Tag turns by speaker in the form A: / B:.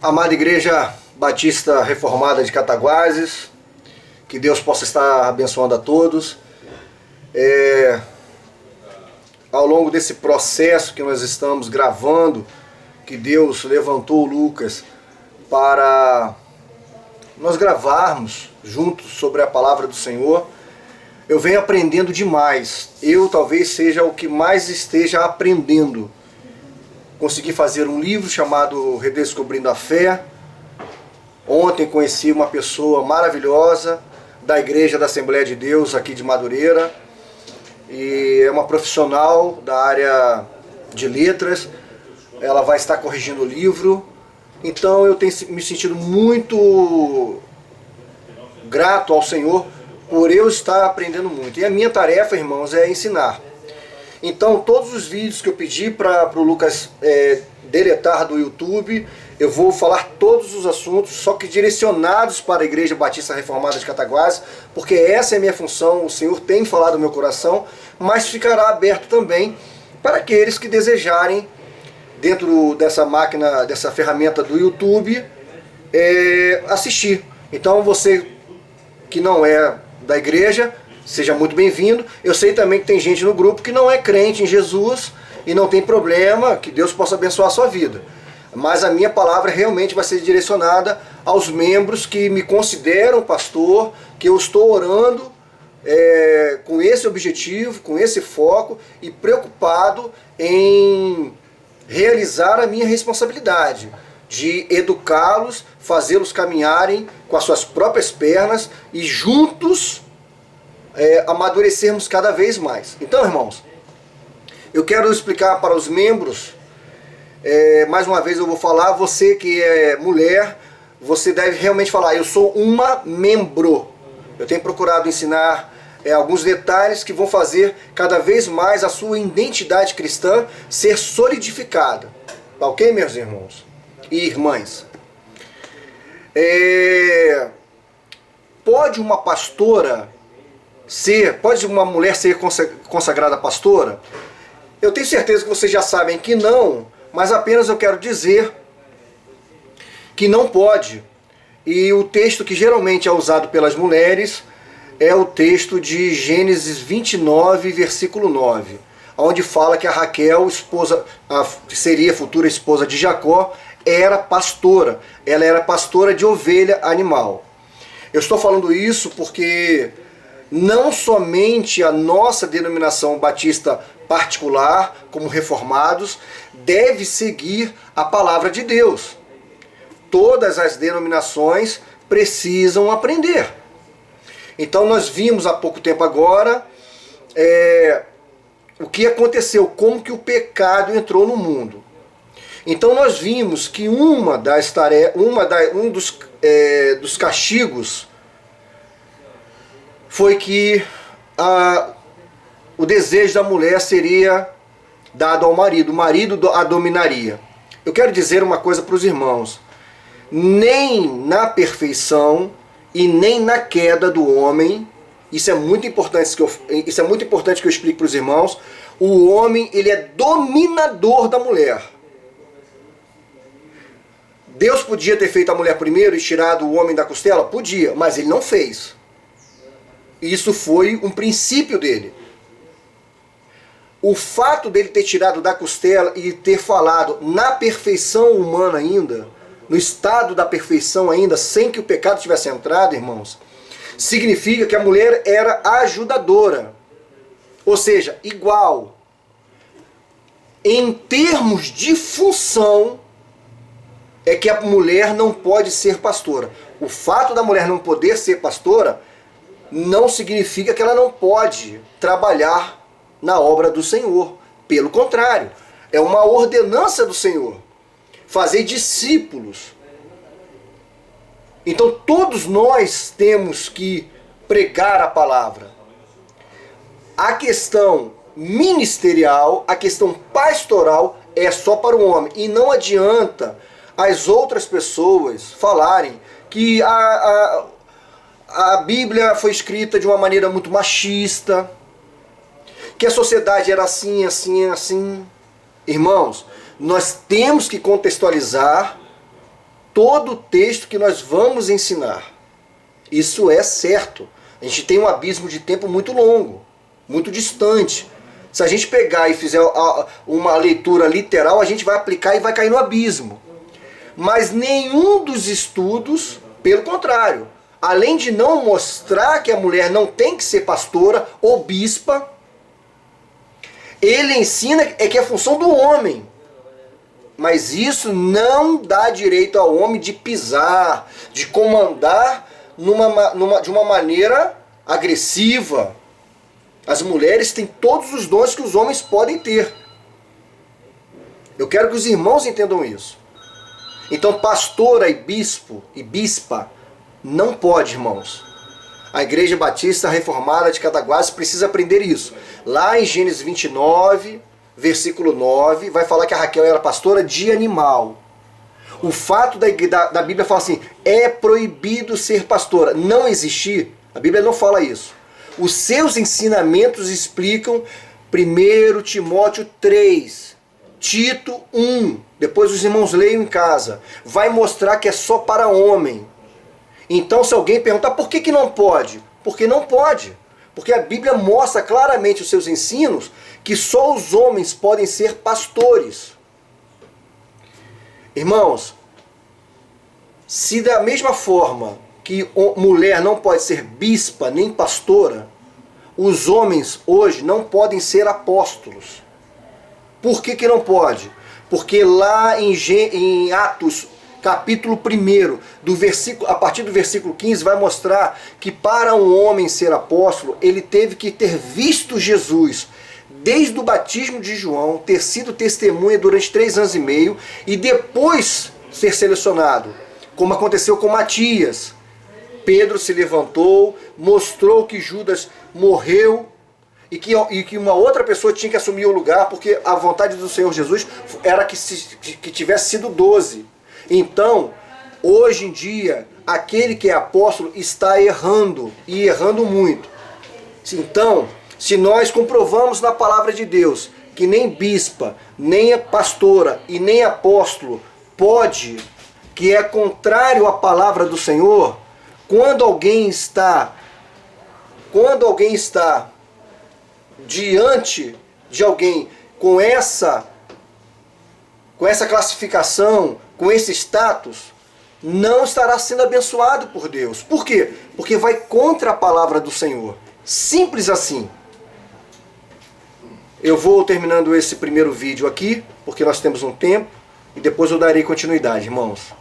A: Amada Igreja Batista Reformada de Cataguases, que Deus possa estar abençoando a todos. Ao longo desse processo que nós estamos gravando, que Deus levantou o Lucas para nós gravarmos juntos sobre a palavra do Senhor, eu venho aprendendo demais. Eu talvez seja o que mais esteja aprendendo. Consegui fazer um livro chamado Redescobrindo a Fé. Ontem conheci uma pessoa maravilhosa da Igreja da Assembleia de Deus aqui de Madureira. E é uma profissional da área de letras. Ela vai estar corrigindo o livro. Então eu tenho me sentido muito grato ao Senhor por eu estar aprendendo muito. E a minha tarefa, irmãos, é ensinar. Então todos os vídeos que eu pedi para o Lucas deletar do YouTube, eu vou falar todos os assuntos, só que direcionados para a Igreja Batista Reformada de Cataguases, porque essa é a minha função, o Senhor tem falado no meu coração, mas ficará aberto também para aqueles que desejarem, dentro dessa máquina, dessa ferramenta do YouTube, assistir. Então você que não é da igreja, seja muito bem-vindo. Eu sei também que tem gente no grupo que não é crente em Jesus e não tem problema, que Deus possa abençoar a sua vida. Mas a minha palavra realmente vai ser direcionada aos membros que me consideram pastor, que eu estou orando com esse objetivo, com esse foco e preocupado em realizar a minha responsabilidade de educá-los, fazê-los caminharem com as suas próprias pernas e juntos amadurecermos cada vez mais. Então, irmãos, eu quero explicar para os membros, mais uma vez eu vou falar, você que é mulher, você deve realmente falar, eu sou uma membro. Eu tenho procurado ensinar alguns detalhes que vão fazer cada vez mais a sua identidade cristã ser solidificada. Tá ok, meus irmãos e irmãs? Pode uma pastora pode uma mulher ser consagrada pastora? Eu tenho certeza que vocês já sabem que não, mas apenas eu quero dizer que não pode. E o texto que geralmente é usado pelas mulheres é o texto de Gênesis 29, versículo 9, onde fala que a Raquel, que seria a futura esposa de Jacó, era pastora. Ela era pastora de ovelha animal. Eu estou falando isso porque não somente a nossa denominação batista particular, como reformados, deve seguir a palavra de Deus. Todas as denominações precisam aprender. Então nós vimos há pouco tempo agora o que aconteceu, como que o pecado entrou no mundo. Então nós vimos que um dos castigos foi que o desejo da mulher seria dado ao marido, o marido a dominaria. Eu quero dizer uma coisa para os irmãos, nem na perfeição e nem na queda do homem, isso é muito importante que eu explique para os irmãos, o homem ele é dominador da mulher. Deus podia ter feito a mulher primeiro e tirado o homem da costela? Podia, mas ele não fez. Isso foi um princípio dele. O fato dele ter tirado da costela e ter falado na perfeição humana ainda, no estado da perfeição ainda, sem que o pecado tivesse entrado, irmãos, significa que a mulher era ajudadora. Ou seja, igual. Em termos de função, é que a mulher não pode ser pastora. O fato da mulher não poder ser pastora não significa que ela não pode trabalhar na obra do Senhor. Pelo contrário, é uma ordenança do Senhor. Fazer discípulos. Então todos nós temos que pregar a palavra. A questão ministerial, a questão pastoral é só para o homem. E não adianta as outras pessoas falarem que a Bíblia foi escrita de uma maneira muito machista, que a sociedade era assim, assim, assim. Irmãos, nós temos que contextualizar todo o texto que nós vamos ensinar. Isso é certo. A gente tem um abismo de tempo muito longo, muito distante. Se a gente pegar e fizer uma leitura literal, a gente vai aplicar e vai cair no abismo. Mas nenhum dos estudos, pelo contrário, além de não mostrar que a mulher não tem que ser pastora ou bispa, ele ensina que é função do homem. Mas isso não dá direito ao homem de pisar, de comandar de uma maneira agressiva. As mulheres têm todos os dons que os homens podem ter. Eu quero que os irmãos entendam isso. Então, pastora e bispo e bispa não pode, irmãos. A Igreja Batista Reformada de Cataguases precisa aprender isso. Lá em Gênesis 29, versículo 9, vai falar que a Raquel era pastora de animal. O fato da Bíblia falar assim, é proibido ser pastora. Não existir, a Bíblia não fala isso. Os seus ensinamentos explicam 1 Timóteo 3, Tito 1, depois os irmãos leiam em casa. Vai mostrar que é só para homem. Então se alguém perguntar por que não pode? Porque não pode. Porque a Bíblia mostra claramente os seus ensinos que só os homens podem ser pastores. Irmãos, se da mesma forma que mulher não pode ser bispa nem pastora, os homens hoje não podem ser apóstolos. Por que não pode? Porque lá em Atos, capítulo 1, a partir do versículo 15, vai mostrar que para um homem ser apóstolo, ele teve que ter visto Jesus desde o batismo de João, ter sido testemunha durante 3 anos e meio e depois ser selecionado, como aconteceu com Matias. Pedro se levantou, mostrou que Judas morreu e que uma outra pessoa tinha que assumir o lugar, porque a vontade do Senhor Jesus era que tivesse sido 12. Então, hoje em dia, aquele que é apóstolo está errando, e errando muito. Então, se nós comprovamos na palavra de Deus que nem bispa, nem pastora e nem apóstolo pode, que é contrário à palavra do Senhor, quando alguém está diante de alguém com essa classificação, com esse status, não estará sendo abençoado por Deus. Por quê? Porque vai contra a palavra do Senhor. Simples assim. Eu vou terminando esse primeiro vídeo aqui, porque nós temos um tempo, e depois eu darei continuidade, irmãos.